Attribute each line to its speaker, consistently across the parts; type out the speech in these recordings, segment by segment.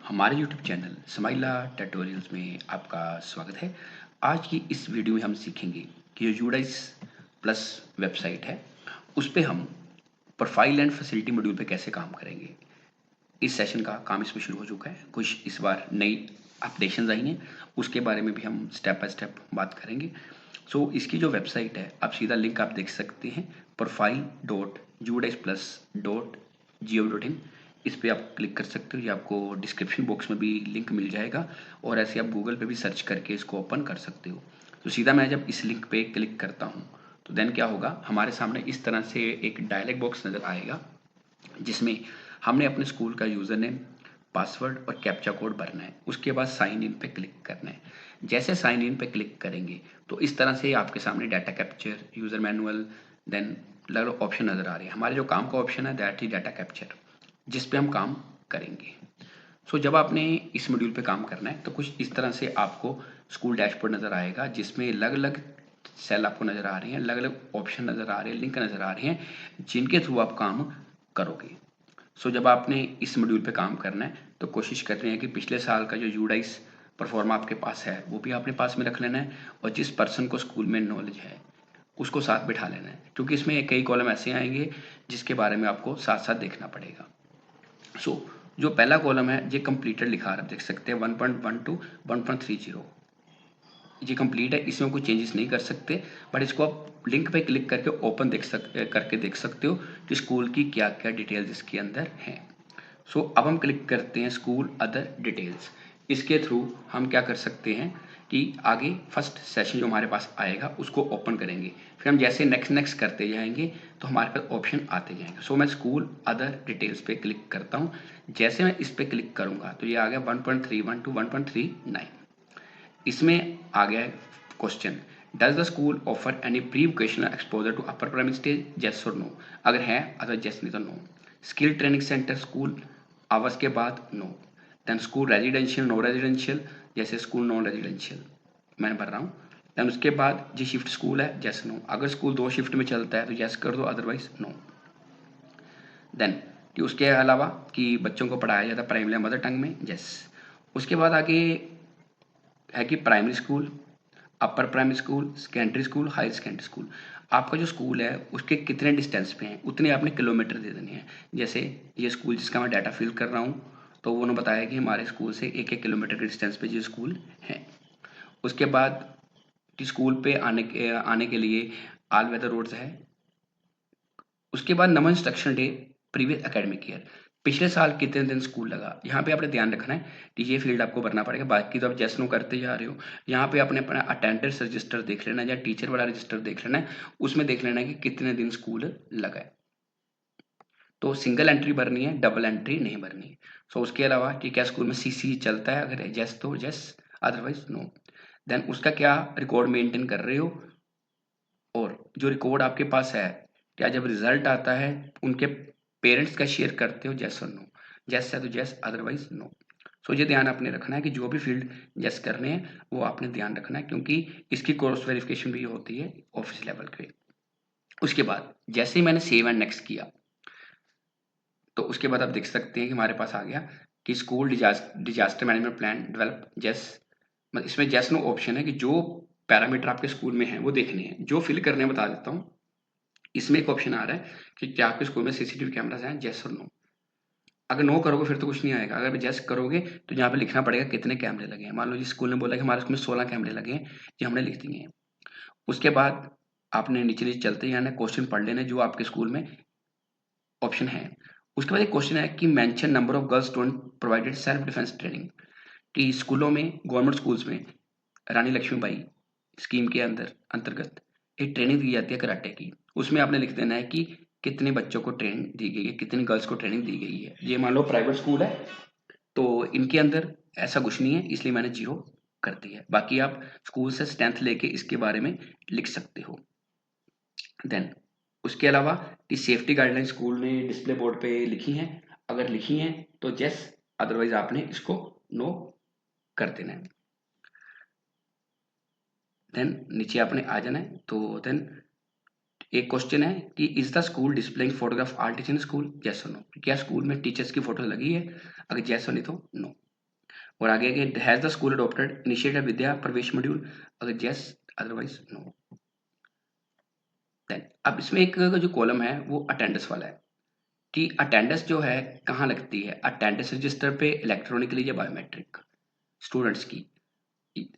Speaker 1: हमारे YouTube channel स्माइला tutorials में आपका स्वागत है। आज की इस वीडियो में हम सीखेंगे कि जो यूडाइस प्लस वेबसाइट है उस पे हम प्रोफाइल एंड फैसिलिटी मॉड्यूल पे कैसे काम करेंगे। इस सेशन का काम इसमें शुरू हो चुका है, कुछ इस बार नई अपडेशन आई हैं, उसके बारे में भी हम स्टेप बाय स्टेप बात करेंगे। इसकी जो वेबसाइट है, आप सीधा लिंक आप देख सकते हैं, profile.udisplus.gov.in। इस पे आप क्लिक कर सकते हो, ये आपको डिस्क्रिप्शन बॉक्स में भी लिंक मिल जाएगा और ऐसे आप गूगल पे भी सर्च करके इसको ओपन कर सकते हो। तो सीधा मैं जब इस लिंक पे क्लिक करता हूँ तो देन क्या होगा, हमारे सामने इस तरह से एक डायलॉग बॉक्स नज़र आएगा जिसमें हमने अपने स्कूल का यूज़र नेम, पासवर्ड और कैप्चा कोड भरना है। उसके बाद साइन इन पे क्लिक करना है। जैसे साइन इन पे क्लिक करेंगे तो इस तरह से आपके सामने data capture, user manual, then अलग ऑप्शन नज़र आ रहे हैं। हमारे जो काम का ऑप्शन है दैट इज डाटा कैप्चर, जिस पे हम काम करेंगे। जब आपने इस मॉड्यूल पे काम करना है तो कुछ इस तरह से आपको स्कूल डैशबोर्ड नज़र आएगा जिसमें अलग अलग सेल आपको नज़र आ रही हैं, अलग अलग ऑप्शन नज़र आ रहे हैं, लिंक नज़र आ रहे हैं जिनके थ्रू आप काम करोगे। जब आपने इस मॉड्यूल पे काम करना है तो कोशिश करनी है कि पिछले साल का जो यूडाइस परफॉर्मा आपके पास है वो भी आपने पास में रख लेना है और जिस पर्सन को स्कूल में नॉलेज है उसको साथ बिठा लेना है, क्योंकि इसमें कई कॉलम ऐसे आएंगे जिसके बारे में आपको साथ साथ देखना पड़ेगा। जो पहला कॉलम है ये कंप्लीटेड लिखा है, आप देख सकते हैं 1.1 टू 1.30 ये कंप्लीट है, इसमें कोई चेंजेस नहीं कर सकते, बट इसको आप लिंक पे क्लिक करके ओपन करके देख सकते हो कि स्कूल की क्या क्या डिटेल्स इसके अंदर हैं। अब हम क्लिक करते हैं स्कूल अदर डिटेल्स। इसके थ्रू हम क्या कर सकते हैं कि आगे फर्स्ट सेशन जो हमारे पास आएगा उसको ओपन करेंगे, फिर हम जैसे नेक्स्ट नेक्स्ट करते जाएंगे तो हमारे पास ऑप्शन आते जाएंगे। मैं स्कूल अदर डिटेल्स पे क्लिक करता हूँ। जैसे मैं इस पे क्लिक करूँगा तो ये आ गया 1.31 टू 1.39। इसमें आ गया है question, does the school offer any pre vocational exposure to upper primary stage, yes और नो। अगर है, अगर येस नहीं तो no. Skill training centre school hours के बाद no. Then school residential, no residential, जैसे स्कूल नॉन रेजिडेंशियल मैं भर रहा हूँ। देन उसके बाद जी शिफ्ट स्कूल है, येस नो। अगर स्कूल 2 शिफ्ट में चलता है तो येस कर दो, अदरवाइज नो। देन उसके अलावा कि बच्चों को पढ़ाया जाता है प्राइमरी मदर टंग में, येस। उसके बाद आगे है कि primary school, upper primary school, secondary school, high secondary school. आपका जो स्कूल है उसके कितने डिस्टेंस पे हैं उतने आपने किलोमीटर दे देने हैं। जैसे ये स्कूल जिसका मैं डाटा फिल कर रहा हूँ तो वो उन्होंने बताया कि हमारे स्कूल से 1-1 किलोमीटर के डिस्टेंस पे ये स्कूल है। उसके बाद स्कूल पे आने के लिए ऑल वेदर रोड्स है। उसके बाद नमन instruction day, previous academic year, पिछले साल कितने दिन स्कूल लगा, यहाँ पे आपने ध्यान रखना है कि ये फील्ड आपको भरना पड़ेगा। बाकी तो आप जैसे नो करते जा रहे हो। यहाँ पे आपने अपना अटेंडेंस रजिस्टर देख लेना है या टीचर वाला रजिस्टर देख लेना है, उसमें देख लेना है कि कितने दिन स्कूल लगा है। तो सिंगल एंट्री भरनी है, डबल एंट्री नहीं भरनी है। उसके अलावा कि क्या स्कूल में सीसी चलता है, अगर यस तो यस, अदरवाइज नो। देन उसका क्या रिकॉर्ड मेंटेन कर रहे हो, और जो रिकॉर्ड आपके पास है क्या जब रिजल्ट आता है उनके पेरेंट्स का शेयर करते हो, जैस और नो। जैस है तो जैस, अदरवाइज नो। ये ध्यान आपने रखना है कि जो भी फील्ड जैस करने हैं वो आपने ध्यान रखना है, क्योंकि इसकी क्रॉस वेरिफिकेशन भी होती है ऑफिस लेवल पे। उसके बाद जैसे ही मैंने सेव एंड नेक्स्ट किया तो उसके बाद आप देख सकते हैं कि हमारे पास आ गया कि school disaster management plan develop जैस। मतलब इसमें जैस नो ऑप्शन है कि जो पैरामीटर आपके स्कूल में है वो देखने हैं, जो फिल करने हैं बता देता हूँ। इसमें एक ऑप्शन आ रहा है कि क्या आपके स्कूल में सीसीटीवी कैमरास हैं, येस और नो। अगर नो करोगे फिर तो कुछ नहीं आएगा, अगर येस करोगे तो यहाँ पे लिखना पड़ेगा कितने कैमरे लगे हैं। मान लो जिस स्कूल ने बोला कि हमारे स्कूल में 16 कैमरे लगे हैं, ये हमने लिख दिए हैं। उसके बाद आपने नीचे नीचे चलते ही आना, क्वेश्चन पढ़ लेना जो आपके स्कूल में ऑप्शन है। उसके बाद एक क्वेश्चन है कि mention number of girls student provided self defence training, कि स्कूलों में, गवर्नमेंट स्कूल्स में रानी लक्ष्मीबाई स्कीम के अंतर्गत एक ट्रेनिंग दी जाती है कराटे की। उसमें आपने लिख देना है कि कितने बच्चों को ट्रेनिंग दी गई है, कितनी गर्ल्स को ट्रेनिंग दी गई है। ये मान लो प्राइवेट स्कूल है तो इनके अंदर ऐसा कुछ नहीं है, इसलिए मैंने 0 कर दिया है। बाकी आप स्कूल से स्ट्रेंथ लेके इसके बारे में लिख सकते हो। देन उसके अलावा कि सेफ्टी गाइडलाइन स्कूल ने डिस्प्ले बोर्ड पे लिखी हैं, अगर लिखी हैं तो यस, अदरवाइज आपने इसको नो कर देना है। देन नीचे आपने आ जाना है। तो देन एक क्वेश्चन है कि is the school displaying photograph are teacher in school, yes और नो। क्या स्कूल में टीचर्स की फोटो लगी है, अगर यस और नहीं तो नो। और आगे has the school adopted initiative Vidya Pravesh module, अगर यस अदरवाइज नो। देन अब इसमें एक जो कॉलम है वो अटेंडेंस वाला है कि अटेंडेंस जो है कहाँ लगती है, अटेंडेंस रजिस्टर पे, इलेक्ट्रॉनिकली या बायोमेट्रिक स्टूडेंट्स की।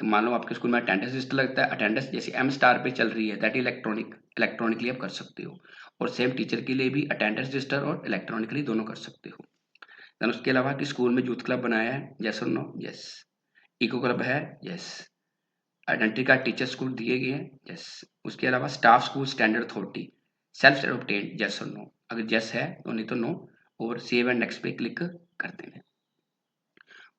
Speaker 1: मान लो आपके स्कूल में अटेंडेंस रजिस्टर लगता है, अटेंडेंस जैसे एम स्टार पे चल रही है दैट इलेक्ट्रॉनिकली आप कर सकते हो। और सेम टीचर के लिए भी अटेंडेंस रजिस्टर और इलेक्ट्रॉनिकली दोनों कर सकते हो। देन उसके अलावा कि स्कूल में यूथ क्लब बनाया है, यस और नो, यस। इको क्लब है, yes. Identity card teacher school दिए गए हैं, यस। उसके अलावा staff school standard authority self obtained, yes और नो, अगर यस है तो नहीं तो नो। और सेव एंड नेक्स्ट पे क्लिक कर देंगे।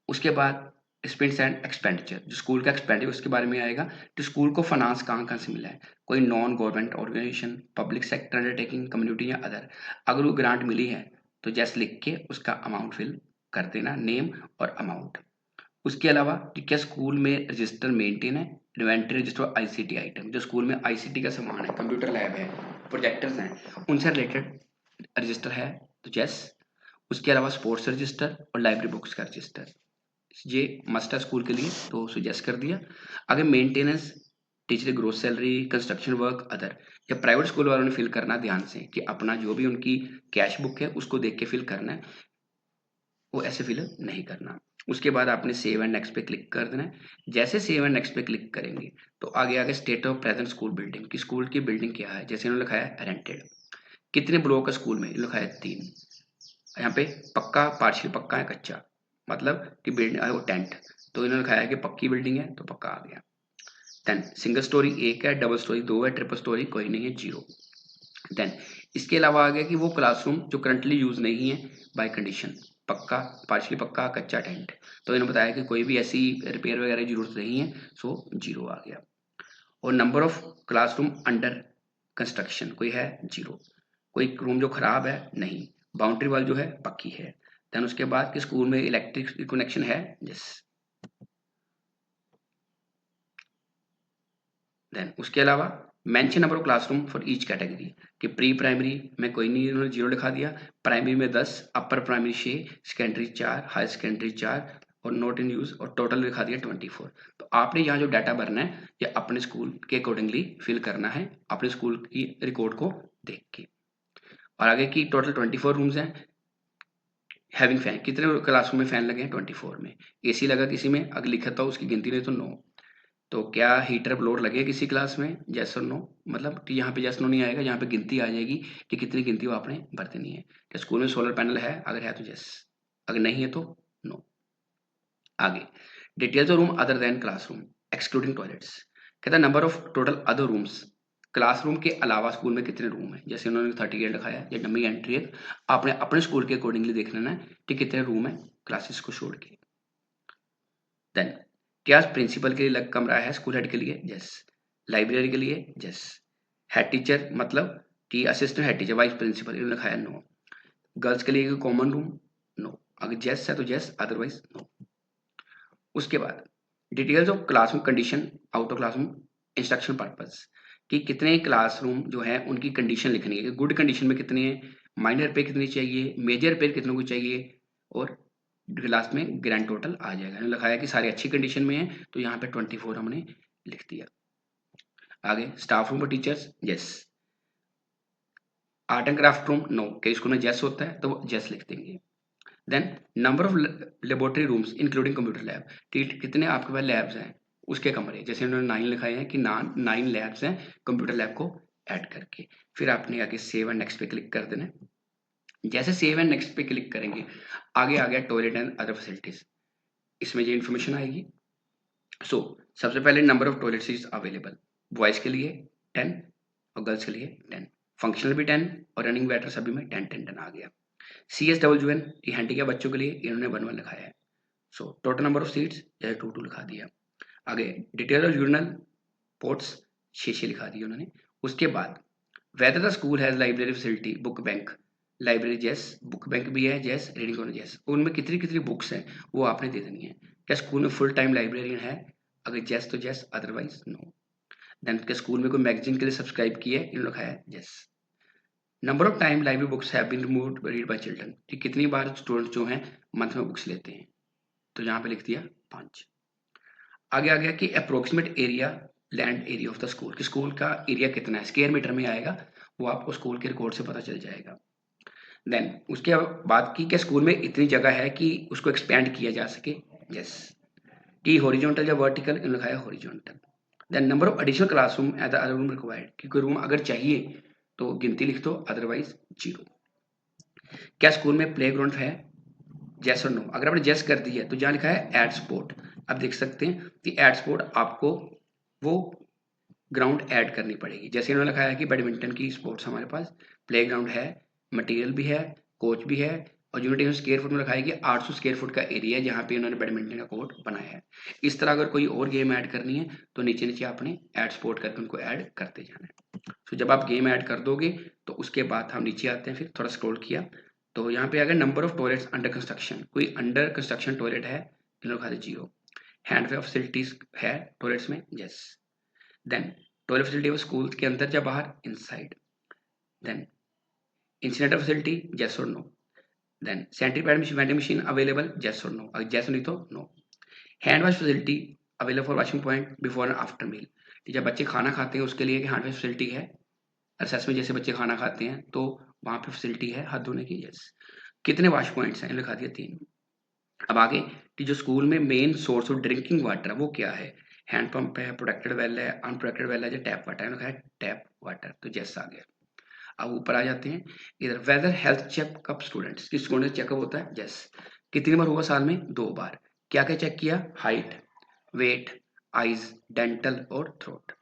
Speaker 1: उसके बाद एक्सपेंस एंड एक्सपेंडिचर, जो स्कूल का एक्सपेंडिचर उसके बारे में आएगा, तो स्कूल को फाइनेंस कहाँ कहाँ से मिला है, कोई non government organisation, public sector undertaking, community या अदर। अगर वो ग्रांट मिली है तो जस्ट लिख के उसका अमाउंट फिल कर देना, नेम और अमाउंट। उसके अलावा कि क्या स्कूल में रजिस्टर मेंटेन है, इन्वेंटरी रजिस्टर, आईसीटी आइटम, जो स्कूल में आईसीटी का सामान है, कंप्यूटर लैब है, प्रोजेक्टर्स हैं, उनसे रिलेटेड रजिस्टर है तो यस। उसके अलावा स्पोर्ट्स रजिस्टर और लाइब्रेरी बुक्स का रजिस्टर, ये मस्ट है स्कूल के लिए तो सुजेस्ट कर दिया। अगर maintenance, teacher growth salary, construction work, other, या प्राइवेट स्कूल वालों ने फिल करना ध्यान से कि अपना जो भी उनकी कैश बुक है उसको देख के फिल करना है, वो ऐसे फिल नहीं करना। उसके बाद आपने सेव एंड नेक्स्ट पे क्लिक कर देना है। जैसे सेव एंड नेक्स्ट पे क्लिक करेंगे तो आगे आगे state of present school building की, स्कूल की बिल्डिंग क्या है, जैसे इन्होंने लिखा है रेंटेड, कितने ब्लॉक है स्कूल में, लिखा है 3। यहाँ पे पक्का, पार्शियल पक्का है, कच्चा, मतलब कि बिल्डिंग वो टेंट, तो इन्होंने लिखा है कि पक्की बिल्डिंग है तो पक्का आ गया। देन सिंगल स्टोरी 1 है, डबल स्टोरी 2 है, ट्रिपल स्टोरी कोई नहीं है, 0। देन इसके अलावा आ गया कि वो क्लासरूम जो करंटली यूज नहीं है बाय कंडीशन, पक्का, पार्शियली पक्का, कच्चा, टेंट, तो इन्होंने बताया कि कोई भी ऐसी रिपेयर वगैरह की जरूरत नहीं है, सो 0 आ गया। और number of classroom under construction कोई है, 0। कोई रूम जो खराब है, नहीं। बाउंड्री वाल जो है पक्की है। देन उसके बाद कि स्कूल में इलेक्ट्रिक कनेक्शन है, यस। देन उसके अलावा mention number of classroom for each category, कि प्री प्राइमरी में कोई नहीं, इन्होंने 0 लिखा दिया, प्राइमरी में 10, upper primary 6, secondary 4, high secondary 4 और नॉट इन यूज, और टोटल लिखा दिया 24। तो आपने यहाँ जो डाटा भरना है ये अपने स्कूल के अकॉर्डिंगली फिल करना है, अपने स्कूल की रिकॉर्ड को देख के। और आगे की टोटल 24 रूम्स हैं। हैविंग फैन, कितने क्लासरूम में फैन लगे हैं, 24 में। एसी लगा किसी में, अगर लिखा था उसकी गिनती नहीं तो नो। तो क्या हीटर ब्लोअर लगे किसी क्लास में, यस और नो, मतलब कि यहाँ पे यस नो नहीं आएगा, यहाँ पे गिनती आ जाएगी कि कितनी गिनती वो आपने भर देनी है। क्या स्कूल में सोलर पैनल है, अगर है तो यस, अगर नहीं है तो नो। आगे details of room other than classroom excluding toilets, कहता है number of total other rooms, classroom के अलावा स्कूल में कितने रूम है, जैसे उन्होंने 38 लिखा है, या नंबर एंट्री है, आपने अपने स्कूल के अकॉर्डिंगली देख लेना है कि कितने रूम है क्लासेस को छोड़ के। देन क्या प्रिंसिपल के लिए अलग कमरा है, स्कूल हेड के लिए, यस। लाइब्रेरी के लिए, यस। हेड टीचर मतलब कि assistant head teacher, vice principal, इन्होंने लिखा है नो। गर्ल्स के लिए कॉमन रूम, नो, अगर यस है तो यस, अदरवाइज नो। उसके बाद details of classroom condition out of classroom instruction purpose, कि कितने क्लासरूम जो है उनकी कंडीशन लिखनी है, गुड कंडीशन में कितने हैं, माइनर रिपेयर कितनी चाहिए, मेजर रिपेयर कितनों को चाहिए, और क्लास में ग्रैंड टोटल आ जाएगा। इन्होंने लिखा है कि सारी अच्छी कंडीशन में है तो यहाँ पे 24 हमने लिख दिया। आगे स्टाफ रूम पर teachers, yes. Art and craft room, no, कई स्कूल में जैस होता है तो वो जैस लिख देंगे। Then number of laboratory rooms including computer lab, कितने आपके पास लैब्स हैं उसके कमरे, जैसे उन्होंने 9 लिखाए हैं कि 9 लैब्स हैं कंप्यूटर लैब को ऐड करके। फिर आपने आगे सेव एंड नेक्स्ट पे क्लिक कर देना। जैसे सेव एंड नेक्स्ट पे क्लिक करेंगे आगे आ गया टॉयलेट एंड अदर फैसिलिटीज, इसमें ये इन्फॉर्मेशन आएगी। सो सबसे पहले number of toilet seats available, boys के लिए 10 और गर्ल्स के लिए 10, फंक्शनल भी 10 और रनिंग वाटर सभी में 10 आ गया। CSWN हैंडीकैप बच्चों के लिए इन्होंने 1 लिखाया है। So total number of seats जैसे 2 लिखा दिया। आगे डिटेल ऑफ यूरिनल पोर्ट्स 6 लिखा दिया उन्होंने। उसके बाद whether the school has library facility, book bank, library जैस, बुक बैंक भी है जैस, रीडिंग कॉर्नर जैस, उनमें कितनी कितनी बुक्स हैं वो आपने दे देनी है। क्या स्कूल में फुल टाइम लाइब्रेरियन है, अगर जैस तो जैस, अदरवाइज नो। देन क्या स्कूल में कोई मैगजीन के लिए सब्सक्राइब किया है, इन्होंने लिखा है जैस। Number of time library books have been removed read by children, कि कितनी बार स्टूडेंट जो हैं मंथ में बुक्स लेते हैं। तो यहाँ पे लिख दिया 5। आगे आ गया कि approximate area, land area of the school, कि स्कूल का एरिया कितना है, स्क्वायर मीटर में आएगा, वो आपको स्कूल के रिकॉर्ड से पता चल जाएगा। देन उसके बाद की, क्या स्कूल में इतनी जगह है कि उसको एक्सपेंड किया जा सके, यस। कि हॉरिजॉन्टल या वर्टिकल, लिखा है horizontal. Then number of additional classroom at the other room required, क्योंकि रूम अगर चाहिए तो गिनती लिख दो, अदरवाइज 0। क्या स्कूल में प्ले ग्राउंड है, जैस और नो। अगर आपने जैस कर दी है तो जहाँ लिखा है एड स्पोर्ट, अब देख सकते हैं कि एड स्पोर्ट आपको वो ग्राउंड ऐड करनी पड़ेगी। जैसे इन्होंने लिखा है कि बैडमिंटन की स्पोर्ट्स हमारे पास प्ले ग्राउंड है, मटेरियल भी है, कोच भी है, और यूनिट इन स्क्वायर फुट में लिखा है कि 800 स्क्वायर फुट का एरिया है जहाँ पे इन्होंने बैडमिंटन का कोर्ट बनाया है। इस तरह अगर कोई और गेम ऐड करनी है तो नीचे नीचे आपने ऐड स्पोर्ट करके उनको ऐड करते जाना है। तो जब आप गेम ऐड कर दोगे तो उसके बाद हम नीचे आते हैं, फिर थोड़ा स्क्रॉल किया तो यहाँ पे आ गया number of toilets under construction. कोई अंडर कंस्ट्रक्शन टॉयलेट है, इन्होंने लिखा 0। हैंड फैसिलिटीज है टॉयलेट्स में, yes. Then toilet facility of school के अंदर या बाहर, inside. Then incinerator facility, yes और no. Then sanitary pad vending machine available, yes और नो। अगर यस नहीं तो no. Hand wash facility available for washing point before and after meal, जब बच्चे खाना खाते हैं उसके लिए हैंड वॉश फैसिलिटी है। रिसेस में जैसे बच्चे खाना खाते हैं तो वहां पे फैसिलिटी है हाथ धोने की, यस। कितने वॉश पॉइंट्स हैं, लिखा दिया 3। अब आगे कि जो स्कूल में main source of drinking water है वो क्या है, हैंड पंप है, प्रोटेक्टेड वेल है, अनप्रोटेक्टेड वेल है, जो टैप वाटर है, लिखा है टैप वाटर, तो जैसा आ गया। अब ऊपर आ जाते हैं इधर, वेदर हेल्थ चेकअप स्टूडेंट्स, किस स्टूडेंट चेकअप होता है, यस। कितनी बार होगा साल में, 2 बार। क्या क्या चेक किया, हाइट, वेट, आइज, डेंटल और थ्रोट।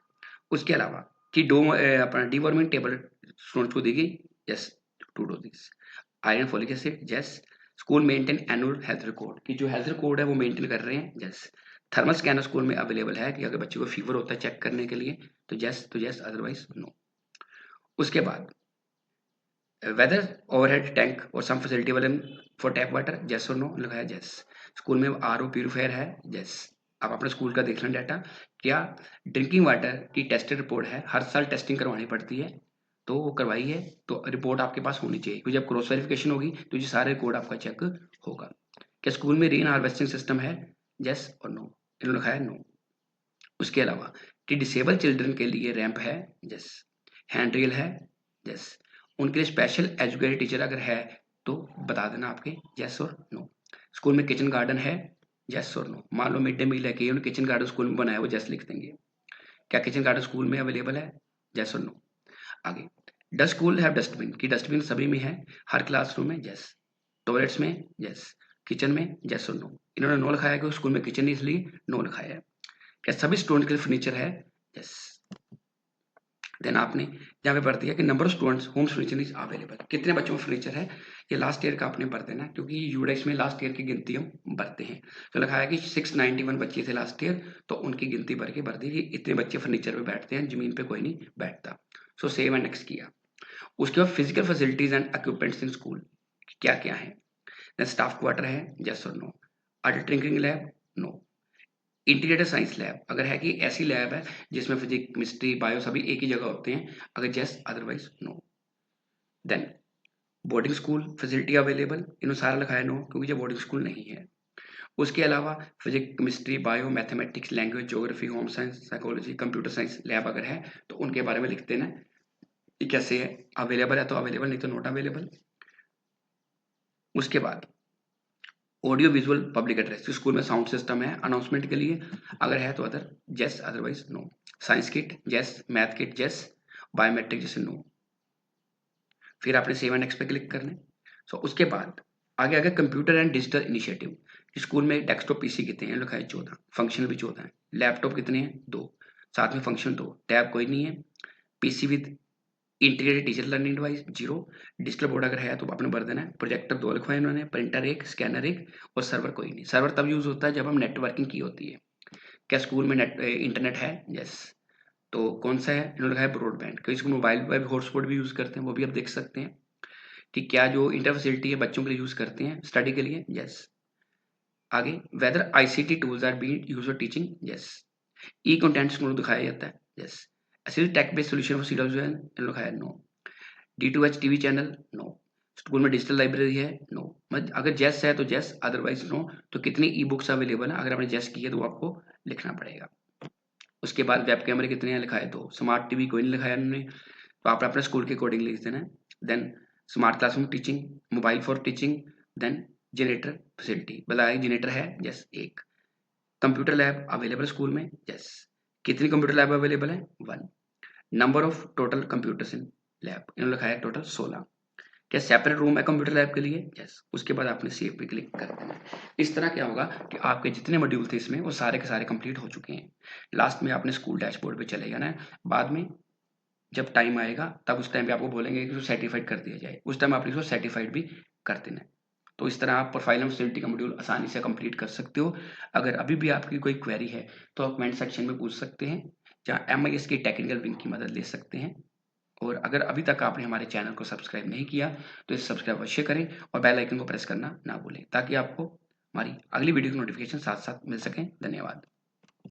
Speaker 1: उसके अलावा कि अपना डिवॉर्मिंग टेबल स्टूडेंट्स को देगी, yes, to do this. Iron folic acid, yes. School maintain annual health record, कि जो हेल्थ रिकॉर्ड है वो मेंटेन कर रहे हैं, यस। थर्मल स्कैनर स्कूल में अवेलेबल है कि अगर बच्चे को फीवर होता है चेक करने के लिए तो यस, अदरवाइज नो। उसके बाद वेदर ओवरहेड टैंक और some facility available for tap water, yes और नो, लिखा है यस। स्कूल में आरओ प्यूरिफायर है, यस। आप अपने स्कूल का देख लें डाटा। क्या ड्रिंकिंग वाटर की टेस्टेड रिपोर्ट है, हर साल टेस्टिंग करवानी पड़ती है, तो वो करवाई है, तो रिपोर्ट आपके पास होनी चाहिए, क्योंकि जब क्रॉस वेरिफिकेशन होगी तो ये सारे रिकॉर्ड आपका चेक होगा। क्या स्कूल में रेन हार्वेस्टिंग सिस्टम है, यस और नो, इन्होंने लिखा है नो। उसके अलावा कि डिसेबल चिल्ड्रन के लिए रैंप है, यस। हैंड रेल है, यस। उनके लिए स्पेशल एजुकेटेड टीचर अगर है तो बता देना आपके, यस और नो। स्कूल में किचन गार्डन है, यस और नो। मान लो मिड डे मील है कि उन्होंने किचन गार्डन स्कूल में बनाया, वो यस लिख देंगे। क्या किचन गार्डन स्कूल में अवेलेबल है, यस और नो। आगे, डस स्कूल हैव डस्टबिन, की डस्टबिन सभी में है, हर क्लासरूम में, यस। टॉयलेट्स में, यस। किचन में, यस और नो। इन्होंने नो लिखाया कि स्कूल में किचन नहीं, इसलिए नो लिखाया है। क्या सभी स्टूडेंट के लिए फर्नीचर है, यस। देन आपने यहाँ पे भर दिया कि number of students home furniture is available, कितने बच्चों में फर्नीचर है, ये लास्ट ईयर का आपने भर देना, क्योंकि यूडेक्स में लास्ट ईयर की गिनती हम भरते हैं। तो लिखा है कि 691 बच्चे थे लास्ट ईयर, तो उनकी गिनती भर के भर दी कि इतने बच्चे फर्नीचर पे बैठते हैं, जमीन पे कोई नहीं बैठता। सो सेव एंड नेक्स्ट किया। उसके बाद physical facilities and equipments in school क्या क्या है, स्टाफ क्वार्टर है, यस और no. Adult drinking lab, no. Integrated science lab अगर है कि ऐसी लैब है जिसमें फिजिक्स, केमिस्ट्री, बायो सभी एक ही जगह होते हैं, अगर yes, otherwise no. Then boarding school facility available, इन्होंने सारा लिखा है नो, क्योंकि ये बोर्डिंग स्कूल नहीं है। उसके अलावा physics, chemistry, bio, mathematics, language, geography, home science, psychology, computer science lab अगर है तो उनके बारे में लिखते ना कि कैसे है, अवेलेबल है तो अवेलेबल, नहीं तो नॉट अवेलेबल। उसके बाद audio visual public address, school में साउंड सिस्टम है अनाउंसमेंट के लिए, अगर है तो other, yes, otherwise no. Science kit, yes. Math kit, yes. Biometric जैसे नो। फिर आपने सेव एंड नेक्स्ट पे क्लिक करना है। सो उसके बाद आगे आगे computer and digital initiative, school में डेस्कटॉप पीसी कितने हैं, लिखा है 14, फंक्शनल भी 14 है। लैपटॉप कितने हैं, 2, साथ में फंक्शन 2, टैब कोई नहीं है। PC with integrated teacher learning device 0। Digital board अगर है तो आपने भर देना है। प्रोजेक्टर 2 लिखवाए उन्होंने, प्रिंटर 1, स्कैनर 1, और सर्वर कोई नहीं। सर्वर तब यूज होता है जब हम नेटवर्किंग की होती है। क्या स्कूल में इंटरनेट है, यस। तो कौन सा है, इन्होंने लिखा है ब्रॉडबैंड, क्योंकि इसको मोबाइल पर हॉटस्पॉट भी यूज करते हैं, वो भी आप देख सकते हैं कि क्या जो इंटर फैसिलिटी है बच्चों के लिए यूज करते हैं स्टडी के लिए, यस। आगे whether ICT tools are being used for teaching, yes. E contents को दिखाया जाता है, यस। असली tech based solution for CWN, इन्होंने लिखा है no. D2H TV channel, no. School में डिजिटल लाइब्रेरी है? नो। मत अगर येस है तो येस, अदरवाइज़ नो। तो कितनी ई-बुक्स अवेलेबल है? अगर आपने येस की है तो आपको लिखना पड़ेगा। उसके बाद वेब कैमरे कितने हैं? लिखा है 2। स्मार्ट टीवी कोई नहीं लिखाया उन्होंने, तो आपने अपने स्कूल के अकॉर्डिंग लिख देना है। Then smart classroom teaching, mobile for teaching, then generator facility बताया जनरेटर है? Yes 1। Computer lab available school में? यस। कितनी कंप्यूटर लैब अवेलेबल है? 1। Number of total computers in lab इन्होंने लिखा है टोटल 16। क्या सेपरेट रूम है कंप्यूटर लैब के लिए? यस। उसके बाद आपने सेव पे क्लिक कर देना है। इस तरह क्या होगा कि आपके जितने मॉड्यूल थे इसमें वो सारे के सारे कंप्लीट हो चुके हैं। लास्ट में आपने स्कूल डैशबोर्ड पे चले जाना है। बाद में जब टाइम आएगा तब उस टाइम पे आपको बोलेंगे कि इसको सर्टिफाइड कर दिया जाए, उस टाइम आप इसको सर्टिफाइड भी कर देना है। तो इस तरह आप प्रोफाइल एंड फैसिलिटी का मॉड्यूल आसानी से कंप्लीट कर सकते हो। अगर अभी भी आपकी कोई क्वेरी है तो आप कमेंट सेक्शन में पूछ सकते हैं, जहाँ MIS की टेक्निकल विंग की मदद ले सकते हैं। और अगर अभी तक आपने हमारे चैनल को सब्सक्राइब नहीं किया तो इसे सब्सक्राइब अवश्य करें और बेल आइकन को प्रेस करना ना भूलें, ताकि आपको हमारी अगली वीडियो की नोटिफिकेशन साथ साथ मिल सकें। धन्यवाद।